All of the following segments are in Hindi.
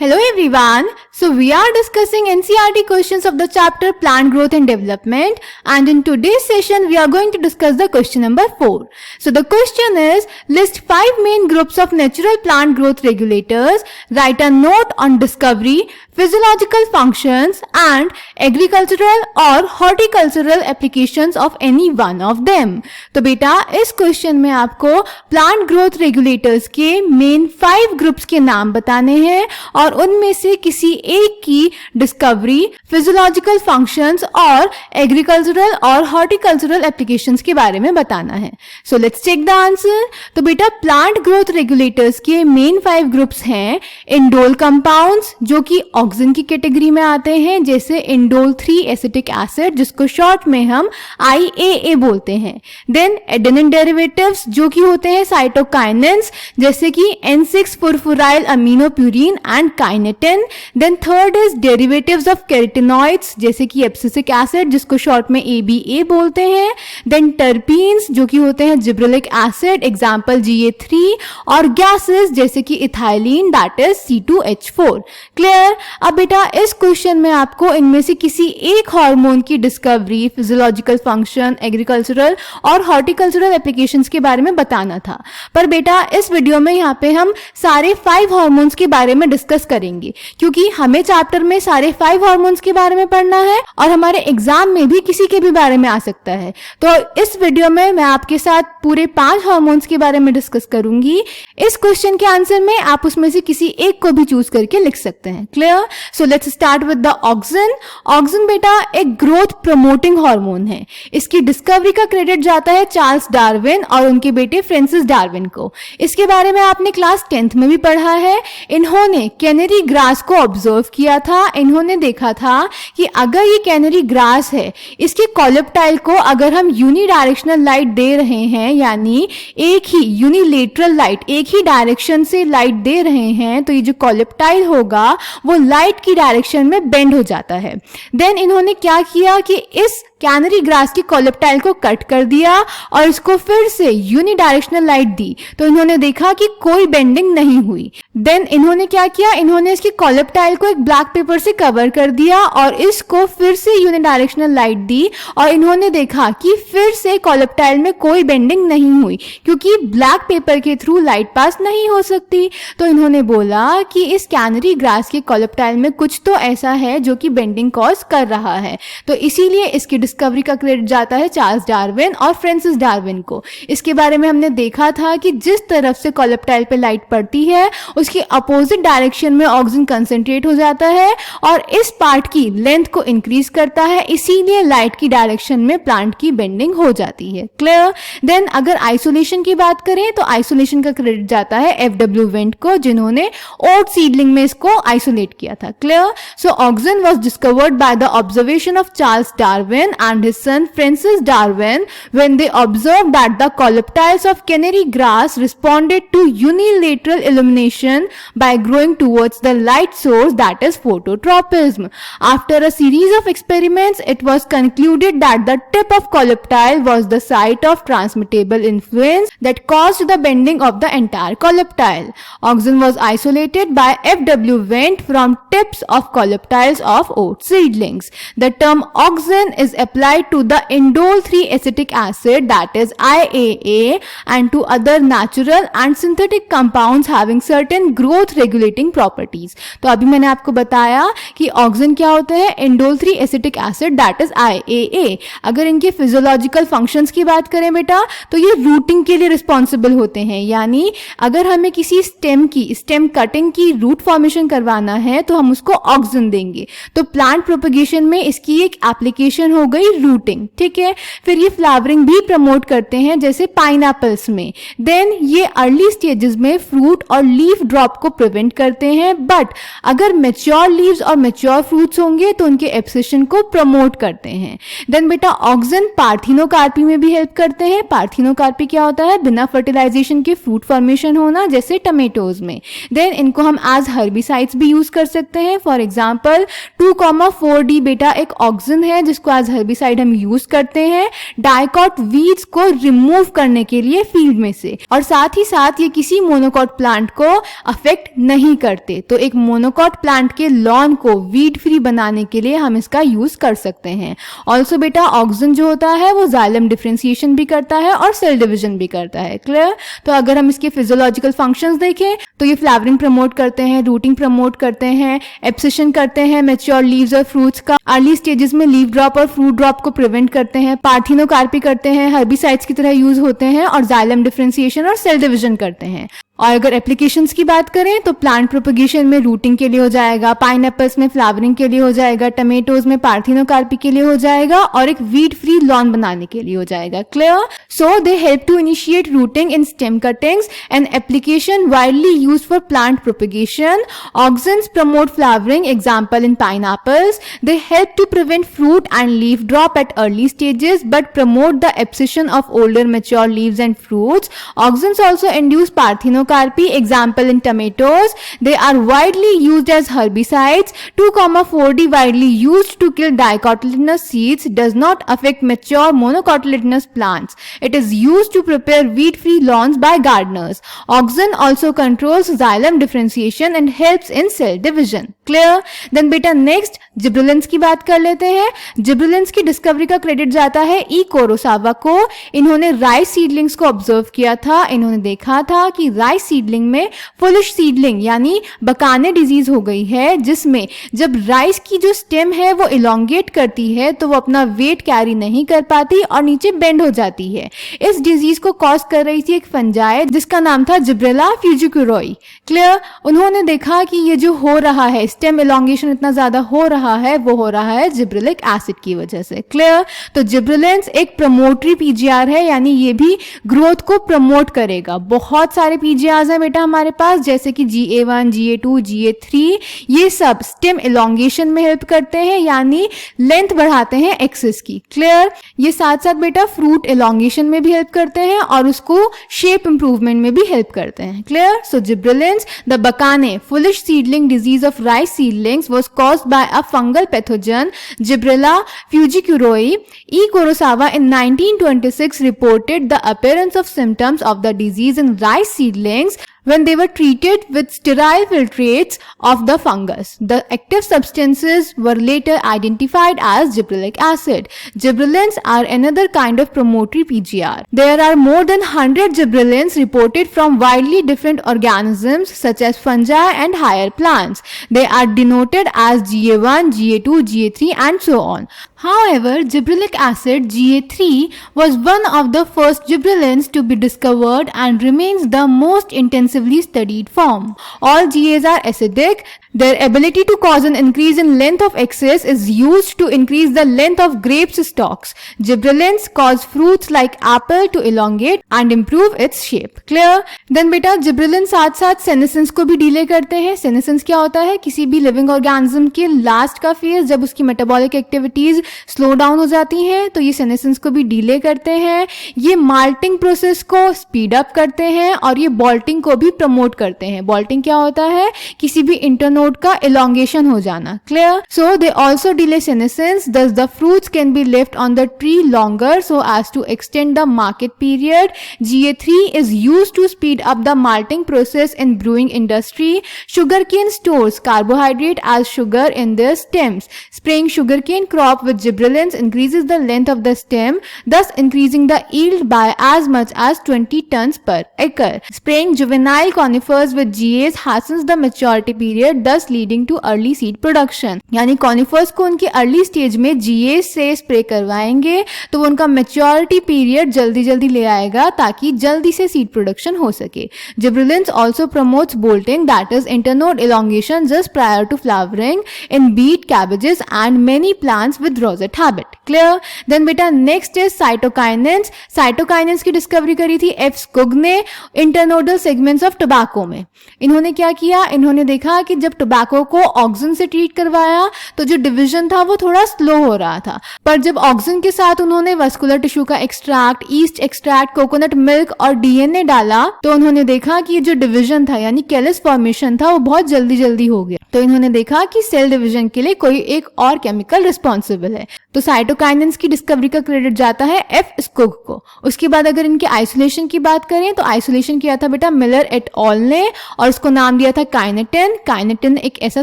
Hello everyone. So we are discussing NCERT questions of the chapter Plant Growth and Development, and in today's session we are going to discuss the question number 4. So the question is, list 5 main groups of natural plant growth regulators, write a note on discovery, physiological functions and agricultural और horticultural applications of any one of them. तो बेटा इस क्वेश्चन में आपको प्लांट ग्रोथ रेगुलेटर्स के मेन 5 ग्रुप्स के नाम बताने हैं और उनमें से किसी एक की डिस्कवरी, फिजियोलॉजिकल फंक्शंस और एग्रीकल्चरल और हॉर्टिकल्चरल एप्लीकेशंस के बारे में बताना है. So let's check the answer. तो बेटा प्लांट ग्रोथ रेगुलेटर्स के मेन 5 ग्रुप्स हैं इंडोल कंपाउंड्स जो कि ऑक्सिन की कैटेगरी में आते हैं, जैसे इंडोल 3 एसिटिक एसिड जिसको शॉर्ट में हम IAA बोलते हैं. देन एडेनिन डेरिवेटिव्स जो कि होते हैं साइटोकाइनेंस जैसे कि N6 furfuryl aminopurine and kinetin. Then third is derivatives of carotenoids जैसे कि एब्सिसिक एसिड जिसको शॉर्ट में ABA बोलते हैं. देन टर्पीन्स जो कि होते हैं जिब्रेलिक एसिड एग्जांपल GA3 और गैसेस जैसे कि ethylene that is C2H4. Clear. अब बेटा इस क्वेश्चन में आपको इनमें से किसी एक हार्मोन की डिस्कवरी, फिजियोलॉजिकल फंक्शन, एग्रीकल्चरल और हॉर्टिकल्चरल एप्लीकेशंस के बारे में बताना था. पर बेटा इस वीडियो में यहाँ पे हम सारे 5 हार्मोन्स के बारे में डिस्कस करेंगे क्योंकि हमें चैप्टर में सारे 5 हार्मोन्स के बारे में पढ़ना है और हमारे एग्जाम में भी किसी के भी बारे में आ सकता है. तो इस वीडियो में मैं आपके साथ पूरे 5 हार्मोन्स के बारे में डिस्कस करूंगी. इस क्वेश्चन के आंसर में आप उसमें से किसी एक को भी चूज करके लिख सकते हैं. Clear. So let's start with the auxin. Auxin बेटा एक ग्रोथ प्रमोटिंग हार्मोन है. इसकी डिस्कवरी का क्रेडिट जाता है चार्ल्स डार्विन और उनके बेटे फ्रांसिस डार्विन को. इसके बारे में आपने क्लास 10th में भी पढ़ा है. इन्होंने कैनरी ग्रास को ऑब्जर्व किया था. इन्होंने देखा था कि अगर ये कैनरी ग्रास है, इसके कॉलेप्टाइल को अगर हम यूनिडायरेक्शनल लाइट दे रहे हैं, यानी एक ही यूनिलेटरल लाइट, एक ही डायरेक्शन से लाइट दे रहे हैं, तो ये जो कॉलेप्टाइल होगा वो लाइट की डायरेक्शन में बेंड हो जाता है. देन इन्होंने क्या किया कि इस कैनरी ग्रास की कॉलेप्टाइल को कट कर दिया और इसको फिर से यूनिडायरेक्शनल लाइट दी, तो इन्होंने देखा कि कोई बेंडिंग नहीं हुई. देन इन्होंने क्या किया, इन्होंने इसकी कॉलेप्टाइल को एक ब्लैक पेपर से कवर कर दिया और इसको फिर से यूनिडायरेक्शनल लाइट दी और इन्होंने देखा कि फिर से कॉलेप्टाइल में कोई बेंडिंग नहीं हुई क्योंकि ब्लैक पेपर के थ्रू लाइट पास नहीं हो सकती. तो इन्होंने बोला कि इस कैनरी ग्रास के कॉलेप्टाइल में कुछ तो ऐसा है जो कि बेंडिंग कॉज कर रहा है. तो इसीलिए इसकी डिस्कवरी का क्रेडिट जाता है चार्ल्स डार्विन और फ्रांसिस डार्विन को. इसके बारे में हमने देखा था कि जिस तरफ से कॉलेप्टाइल पे लाइट पड़ती है उसकी अपोजिट डायरेक्शन में ऑक्सीजन कंसंट्रेट हो जाता है और इस पार्ट की लेंथ को इंक्रीज करता है, इसीलिए लाइट की डायरेक्शन में प्लांट की बेंडिंग हो जाती है. क्लियर. देन अगर आइसोलेशन की बात करें तो आइसोलेशन का क्रेडिट जाता है FW वेंट को जिन्होंने ओट सीडलिंग में इसको आइसोलेट किया था. Clear. So oxygen was discovered by the observation of Charles Darwin and his son Francis Darwin when they observed that the coleoptiles of canary grass responded to unilateral illumination by growing towards the light source, that is phototropism. After a series of experiments, it was concluded that the tip of coleoptile was the site of transmittable influence that caused the bending of the entire coleoptile. Auxin was isolated by FW Wendt from tips of coleoptiles of oat seedlings. The term auxin is applied to the indole 3 acetic acid, that is IAA, and to other natural and synthetic compounds having certain growth regulating properties. तो अभी मैंने आपको बताया कि ऑक्सिन क्या होते हैं, indole 3 acetic acid that is IAA. अगर इनके फिजियोलॉजिकल फंक्शंस की बात करें बेटा तो ये रूटिंग के लिए रिस्पॉन्सिबल होते हैं, यानी अगर हमें किसी स्टेम कटिंग की रूट फॉर्मेशन करवाना है तो हम उसको ऑक्सिन देंगे. तो प्लांट प्रोपगेशन में इसकी एक एप्लीकेशन हो गई रूटिंग. ठीक है. फिर ये फ्लावरिंग भी प्रमोट करते हैं जैसे पाइनएप्पल्स में. देन ये अर्ली स्टेजेस में फ्रूट और लीफ ड्रॉप को प्रिवेंट करते हैं, बट अगर मैच्योर लीव्स और मैच्योर फ्रूट्स होंगे तो उनके एब्सेशन को प्रमोट करते हैं. देन बेटा ऑक्सिन पार्थिनोकार्पी में भी हेल्प करते हैं. पार्थिनोकार्पी क्या होता है, बिना फर्टिलाइजेशन के फ्रूट फॉर्मेशन होना जैसे टमेटोज में. देन इनको हम एज हर्बिसाइड्स भी यूज कर सकते हैं. फॉर एग्जाम्पल 2,4-D बेटा एक ऑक्सिन है जिसको एज हर्बिसाइड हम यूज करते हैं डाइकॉट वीड्स को रिमूव करने के लिए फील्ड में से, और साथ ही साथ ये किसी मोनोकॉट प्लांट को अफेक्ट नहीं करते। तो एक मोनोकॉट प्लांट के लॉन को वीड फ्री बनाने के लिए हम इसका यूज कर सकते हैं। ऑल्सो बेटा ऑक्सिन जो होता है वो जाइलम डिफरेंशिएशन भी करता है और सेल डिवीजन भी करता है। क्लियर? तो अगर हम इसके फिजियोलॉजिकल फंक्शंस देखें तो ये फ्लावरिंग प्रमोट करते हैं, रूटिंग प्रमोट करते हैं, एब्सिशन करते हैं मैच्योर लीव्स और फ्रूट्स का, अर्ली स्टेजेस में लीव ड्रॉप और फ्रूट ड्रॉप को प्रिवेंट करते हैं, पार्थिनोकार्पी करते हैं, हर्बिसाइड्स की तरह यूज होते हैं और जाइलम डिफरेंशिएशन और सेल डिवीजन करते हैं। और अगर एप्लीकेशंस की बात करें तो प्लांट प्रोपगेशन में रूटिंग के लिए हो जाएगा, पाइनएप्पल्स में फ्लावरिंग के लिए हो जाएगा, टमेटोज में पार्थिनोकार्पी के लिए हो जाएगा और एक वीड फ्री लॉन बनाने के लिए हो जाएगा। Clear? So they help to initiate rooting in stem cuttings and application widely used for plant propagation. Auxins promote flowering, example in pineapples. They help to prevent fruit and leaf drop at early stages but promote the abscission of older mature leaves and fruits. Auxins also induce parthenocarpy, example in tomatoes. They are widely used as herbicides. 2,4-D widely used to kill dicotyledonous seeds does not affect mature monocotyledonous plants. It is used to prepare weed-free lawns by gardeners. Auxin also controls xylem differentiation and helps in cell division. Clear? Then beta next gibberellins की बात कर लेते हैं। जिब्रेलिन्स की डिस्कवरी का क्रेडिट जाता है ई कुरोसावा को। इन्होंने राइस सीडलिंग्स को ऑब्जर्व किया था। इन्होंने देखा था कि राइस सीडलिंग में फुलिश सीडलिंग यानी बकाने डिजीज हो गई है, जिसमें जब राइस की जो स्टेम है वो इलोंगेट करती है तो वो अपना वेट कैरी नहीं कर पाती और नीचे बेंड हो जाती है। इस डिजीज को कॉज कर रही थी एक फंजाई जिसका नाम था जिब्रेला फ्यूजिकुरोई। क्लियर? उन्होंने देखा कि ये जो हो रहा है स्टेम इलोंगेशन इतना ज्यादा हो रहा है वो हो रहा है जिब्रेलिक एसिड की वजह से। क्लियर? तो जिब्रेलिन्स एक प्रमोटरी पीजीआर है, यानी ये भी ग्रोथ को प्रमोट करेगा। बहुत सारे पीजीआर्स हैं बेटा हमारे पास, जैसे कि GA1, GA2, GA3, ये सब स्टेम इलोंगेशन में हेल्प करते हैं, यानी लेंथ बढ़ाते हैं एक्सिस की। क्लियर? ये साथ साथ बेटा फ्रूट इलोंगेशन में भी हेल्प करते हैं और उसको शेप इंप्रूवमेंट में भी हेल्प करते हैं। Clear? So gibberellins, the bakanae foolish seedling disease of rice seedlings was caused by a fungal pathogen Gibrella fujikuroi. E. Kurosawa in 1926 reported the appearance of symptoms of the disease in rice seedlings when they were treated with sterile filtrates of the fungus. The active substances were later identified as gibberellic acid. Gibberellins are another kind of promotory PGR. There are more than 100 gibberellins reported from widely different organisms such as fungi and higher plants. They are denoted as GA1, GA2, GA3 and so on. However, gibberellic acid GA3 was one of the first gibberellins to be discovered and remains the most intensively studied form. All GAs are acidic. Their ability to cause an increase in length of axis is used to increase the length of grapes stalks. Gibberellins cause fruits like apple to elongate and improve its shape. Clear? Then बेटा जिब्रेलिन साथ साथ सेनेसेंस को भी डिले करते हैं। सेनेसेंस क्या होता है? किसी भी लिविंग ऑर्गेनिज्म के लास्ट का फेज जब उसकी मेटाबॉलिक एक्टिविटीज स्लो डाउन हो जाती हैं तो ये सेनेसेंस को भी डिले करते हैं। ये माल्टिंग प्रोसेस को स्पीड अप करते हैं और ये बॉल्टिंग को भी प्रमोट करते हैं। बॉल्टिंग क्या होता है? किसी भी इंटरनोड का elongation हो जाना। Clear? So they also delay senescence, thus the fruits can be left on the tree longer so as to extend the market period. GA3 is used to speed up the malting process in brewing industry. Sugarcane stores carbohydrate as sugar in their stems. Spraying sugarcane crop with gibberellins increases the length of the stem, thus increasing the yield by as much as 20 tons per acre. Spraying juvenile conifers with GAs hastens the maturity period, thus leading too early seed production. यानी कॉनिफर्स को उनकी अर्ली स्टेज में GA से स्प्रे करवाएंगे तो वो उनका मैच्योरिटी पीरियड जल्दी जल्दी ले आएगा ताकि जल्दी से सीड प्रोडक्शन हो सके। Gibberellins also promotes bolting, that is internode elongation just prior to flowering in beet, cabbages and many plants with rosette habit. Clear? Then बेटा नेक्स्ट इज साइटोकाइनेंस। साइटोकाइनेंस की डिस्कवरी करी थी F. Skug ने। इंटरनोडल सेगमेंट्स ऑफ टोबैको में। इन्होंने क्या किया, इन्होंने देखा कि जब टोबैको को ऑक्सिन से ट्रीट करवाया तो जो डिवीजन था वो थोड़ा स्लो हो रहा था, पर जब ऑक्सिन के साथ उन्होंने वस्कुलर टिश्यू का extract, east extract, coconut milk और डीएनए डाला तो उन्होंने देखा कि जो डिवीजन था यानी कैलस फॉर्मेशन था वो बहुत जल्दी जल्दी हो गया। तो इन्होंने देखा कि सेल डिवीजन के लिए कोई एक और केमिकल रिस्पॉन्सिबल है, तो साइटोकाइनेंस की डिस्कवरी का क्रेडिट जाता है एफ स्कुग को। उसके बाद अगर इनके आइसोलेशन की बात करें तो आइसोलेशन किया था बेटा मिलर एट ऑल ने और उसको नाम दिया था काइनेटिन। काइनेटिन एक ऐसा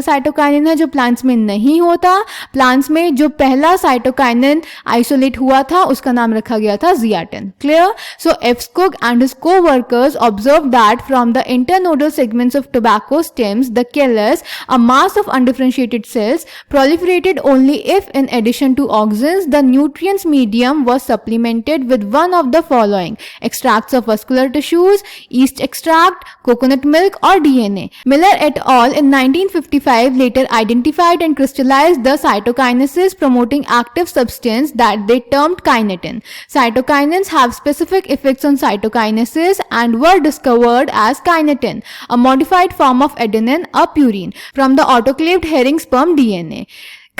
साइटोकाइनिन है जो प्लांट्स में नहीं होता। प्लांट्स में जो पहला साइटोकाइनिन आइसोलेट हुआ था उसका नाम रखा गया था zeatin. Clear? So F Skoog and his co-workers observed that from the internodal segments of tobacco stems, the callus, a mass of undifferentiated cells, proliferated only if, in addition to auxins, the nutrients medium was supplemented with one of the following: extracts of vascular tissues, yeast extract, coconut milk, or DNA. Miller et al. In 1955 later identified and crystallized the cytokinesis promoting active substance that they termed kinetin. Cytokinins have specific effects on cytokinesis and were discovered as kinetin, a modified form of adenine, a purine, from the autoclaved herring sperm DNA.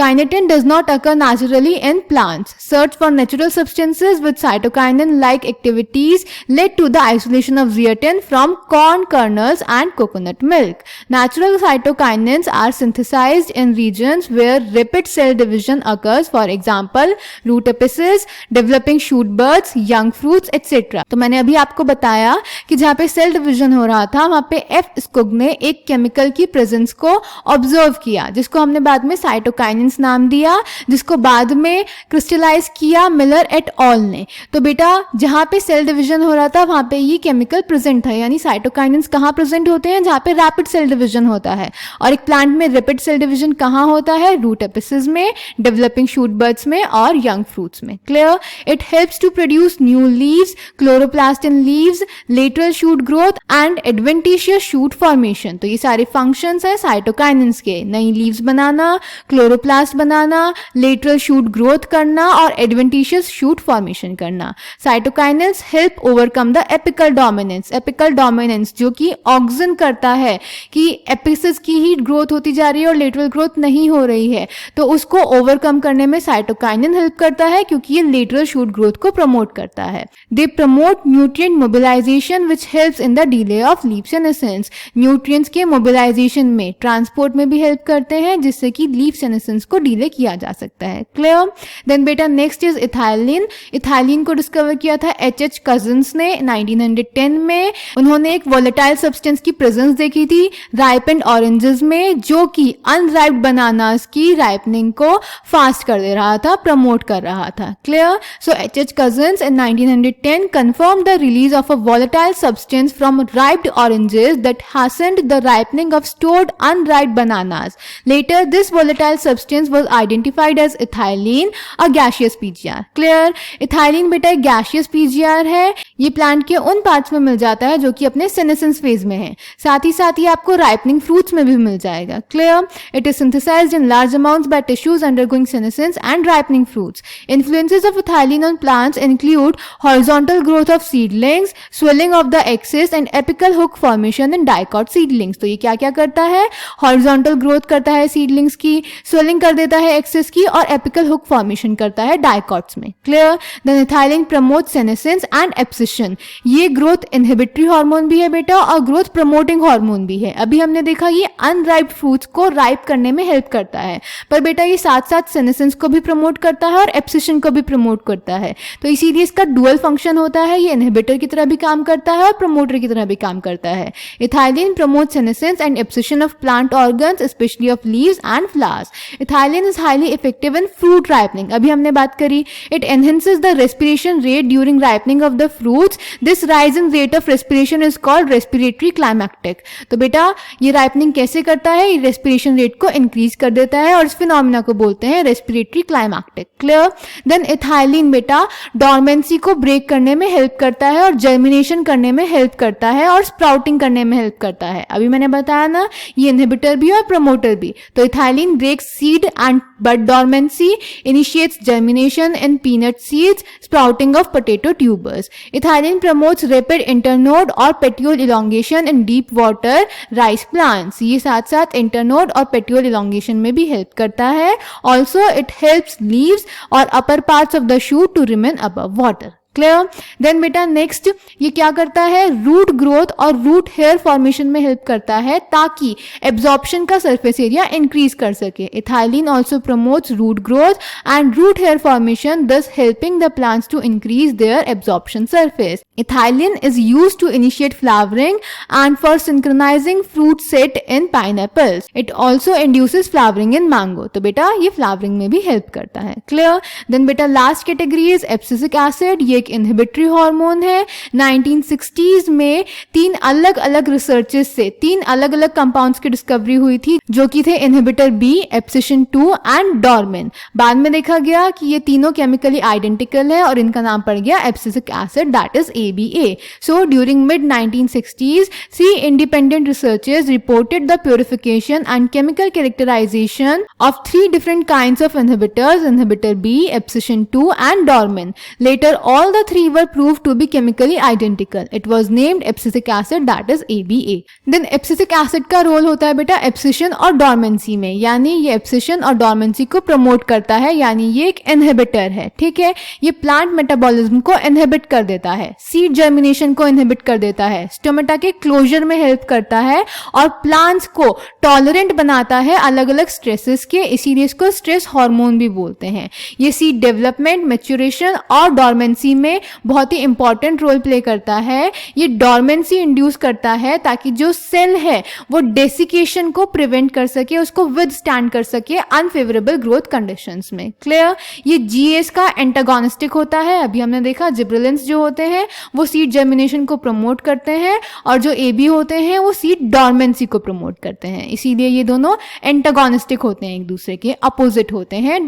Kinetin does not occur naturally in plants. Search for natural substances with cytokinin-like activities led to the isolation of zeatin from corn kernels and coconut milk. Natural cytokinins are synthesized in regions where rapid cell division occurs, for example, root apices, developing shoot buds, young fruits, etc. तो मैंने अभी आपको बताया कि जहाँ पे सेल डिविजन हो रहा था वहाँ पे एफ स्कुग ने एक केमिकल की प्रेजेंस को ऑब्जर्व किया जिसको हमने बाद में साइटोकाइनिन नाम दिया, जिसको बाद में क्रिस्टलाइज किया मिलर एट ऑल ने। तो बेटा जहां पे सेल डिवीजन हो रहा था वहां पे ये केमिकल प्रेजेंट था, यानी साइटोकाइनिन्स कहां प्रेजेंट होते हैं? जहां पे रैपिड सेल डिवीजन होता है। और एक प्लांट में रैपिड सेल डिवीजन कहां होता है? रूट एपिसेस में, डेवलपिंग शूट बर्ड्स में और यंग फ्रूट्स में। Clear? It helps to produce new leaves, chloroplast in leaves, lateral shoot growth and adventitious shoot formation. तो ये सारे फंक्शंस है साइटोकाइनिन्स के, नई लीव्स बनाना, क्लोरोप्लास्ट बनाना, लेटरल शूट ग्रोथ करना और एडवेंटिशियस शूट फॉर्मेशन करना। Cytokinins help overcome the apical dominance. Apical dominance जो कि ऑक्सिन करता है कि एपिसिस की ही ग्रोथ होती जा रही है और लेटरल ग्रोथ नहीं हो रही है, तो उसको ओवरकम करने में साइटोकाइनिन हेल्प करता है क्योंकि ये लेटरल शूट ग्रोथ को प्रमोट करता है। They promote nutrient mobilization which helps in the delay of leaf senescence. Nutrients के मोबिलाइजेशन में, ट्रांसपोर्ट में भी हेल्प करते हैं जिससे कि लीफ सेनेसेंस को डिले किया जा सकता है। क्लियर? देन बेटा नेक्स्ट इज इथाइलिन। इथाइलिन को डिस्कवर किया था एच कजिन्स ने 1910 में। उन्होंने एक वोलेटाइल सब्सटेंस की प्रेजेंस देखी थी राइपेंड ऑरेंजेस में जो कि अनराइप्ड बनानास की राइपनिंग को फास्ट कर दे रहा था, प्रमोट कर रहा था। Clear? So H cousins in 1910 confirmed the release of a volatile substance from ripe oranges that hastened the ripening of stored unripe bananas. Later, this volatile substance was identified as ethylene, a gaseous PGR. Clear? Ethylene बेटा एक gaseous PGR है। ये प्लांट के उन पार्ट्स में मिल जाता है जो कि अपने senescence phase में है, साथ ही आपको ripening fruits में भी मिल जाएगा। Clear? It is synthesized in large amounts by tissues undergoing senescence and ripening fruits. Influences of ethylene on plants include horizontal growth of seedlings, swelling of the axis and apical hook formation in dicot seedlings. तो ये क्या क्या करता है? horizontal growth करता है seedlings की, swelling कर देता है एक्सिस की और एपिकल हुक फॉर्मेशन करता है डाइकॉट्स में। Clear? Then ethylene promote senescence and abscission. ये ग्रोथ इनहिबिटरी हार्मोन भी है बेटा और ग्रोथ प्रमोटिंग हार्मोन भी है। अभी हमने देखा ये अनराइप्ड फ्रूट्स को राइप करने में हेल्प करता है, पर बेटा ये साथ साथ सेनेसेंस को भी प्रमोट करता है और एब्सिशन को भी प्रमोट करता है। तो इसीलिए इसका डुअल फंक्शन होता है, ये इनहिबिटर की तरह भी काम करता है और प्रमोटर की तरह भी काम करता है। Ethylene promote senescence and abscission of plant organs specially of leaves and flowers. Ethylene is highly effective in fruit ripening. अभी हमने बात करी, it enhances the respiration rate during ripening of the fruits. This rise in rate of respiration is called respiratory climactic. तो बेटा ये ripening कैसे करता है? ये respiration rate को increase कर देता है और इस phenomena को बोलते हैं respiratory climactic. Clear? Then ethylene बेटा dormancy को break करने में help करता है और germination करने में help करता है और sprouting करने में help करता है। अभी मैंने बताया ना ये inhibitor भी और promoter भी। तो ethylene breaks seed seed and bud dormancy initiates germination in peanut seeds, sprouting of potato tubers. Ethylene promotes rapid internode or petiole elongation in deep water rice plants. ये साथ साथ internode और petiole elongation में भी help करता है. Also it helps leaves or upper parts of the shoot to remain above water. Clear. Then बेटा नेक्स्ट ये क्या करता है, रूट ग्रोथ और रूट हेयर फॉर्मेशन में हेल्प करता है ताकि एब्जॉर्प्शन का सरफेस एरिया इंक्रीज कर सके. Ethylene also promotes root growth and root hair formation, thus helping the plants to increase their absorption surface. Ethylene is used to initiate flowering and for synchronizing fruit set in pineapples. It also induces flowering in mango. तो बेटा ये फ्लावरिंग में भी हेल्प करता है. क्लियर. देन बेटा last category is abscisic acid. ये एक इनहिबिटरी हार्मोन है. 1960s में 3 अलग अलग रिसर्चेस से 3 अलग अलग कंपाउंड्स की डिस्कवरी हुई थी जो कि थे इनहिबिटर बी, एब्सिशन 2 एंड डॉर्मेन. बाद में देखा गया कि ये तीनों केमिकली आइडेंटिकल है और इनका नाम पड़ गया abscisic acid, that is ABA. So during mid 1960s, 3 independent researchers reported the purification and chemical characterization of 3 different kinds of inhibitors, inhibitor B, abscission 2 and dormin. Later all the 3 were proved to be chemically identical. It was named abscisic acid, that is ABA. Then abscisic acid का रोल होता है बेटा abscission और dormancy में, यानी ये abscission और dormancy को प्रमोट करता है, यानी ये एक इनहिबिटर है. ठीक है, ये प्लांट मेटाबॉलिज्म को इनहिबिट कर देता है, सीड जर्मिनेशन को इनहिबिट कर देता है, स्टोमेटा के क्लोजर में हेल्प करता है और प्लांट्स को टॉलरेंट बनाता है अलग अलग स्ट्रेसेस के, इसीलिए इसको स्ट्रेस हार्मोन भी बोलते हैं. ये सीड डेवलपमेंट, मैच्योरेशन और डॉर्मेंसी में बहुत ही इंपॉर्टेंट रोल प्ले करता है. ये डॉर्मेंसी इंड्यूस करता है ताकि जो सेल है वो डेसिकेशन को प्रिवेंट कर सके, उसको विदस्टैंड कर सके अनफेवरेबल ग्रोथ कंडीशंस में. क्लियर. ये जीएस का एंटागोनिस्टिक होता है. अभी हमने देखा जिब्रेलिन्स जो होते हैं वो सीड जर्मिनेशन को प्रमोट करते हैं और जो एबी होते हैं वो सीड डॉर्मेंसी को प्रमोट करते हैं, इसीलिए ये दोनों एंटागोनिस्टिक होते हैं, एक दूसरे के अपोजिट होते हैं,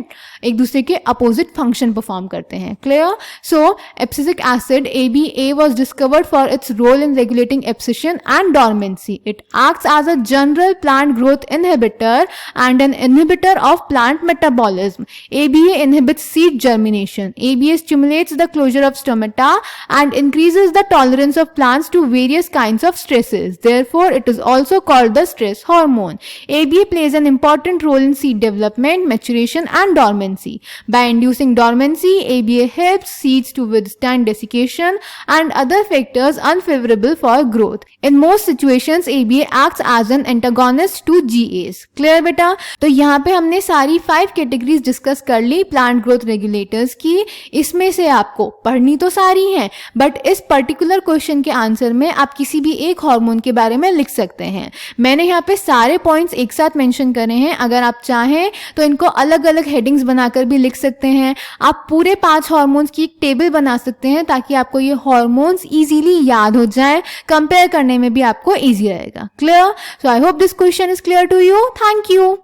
एक दूसरे के अपोजिट फंक्शन परफॉर्म करते हैं. Clear. So abscisic acid ABA was discovered for its role in regulating abscission and dormancy. It acts as a general plant growth inhibitor and an inhibitor of plant metabolism. ABA inhibits seed germination. ABA stimulates the closure of stomata and increases the tolerance of plants to various kinds of stresses. Therefore, it is also called the stress hormone. ABA plays an important role in seed development, maturation and dormancy. By inducing dormancy, ABA helps seeds to withstand desiccation and other factors unfavorable for growth. In most situations, ABA acts as an antagonist to GAs. Clear बेटा. तो यहाँ पे हमने सारी 5 कैटेगरीज डिस्कस कर ली प्लांट ग्रोथ रेगुलेटर्स की. इसमें से आपको पढ़नी तो सारी हैं, बट इस पर्टिकुलर क्वेश्चन के आंसर में आप किसी भी एक हार्मोन के बारे में लिख सकते हैं. मैंने यहाँ पे सारे पॉइंट्स एक साथ मेंशन करे हैं. अगर आप चाहें तो इनको अलग अलग हेडिंग्स बनाकर भी लिख सकते हैं. आप पूरे 5 हार्मोन्स की एक टेबल बना सकते हैं ताकि आपको ये हार्मोन्स इजीली याद हो जाए, कंपेयर करने में भी आपको इजी रहेगा. Clear. So I hope this question is clear to you. Thank you.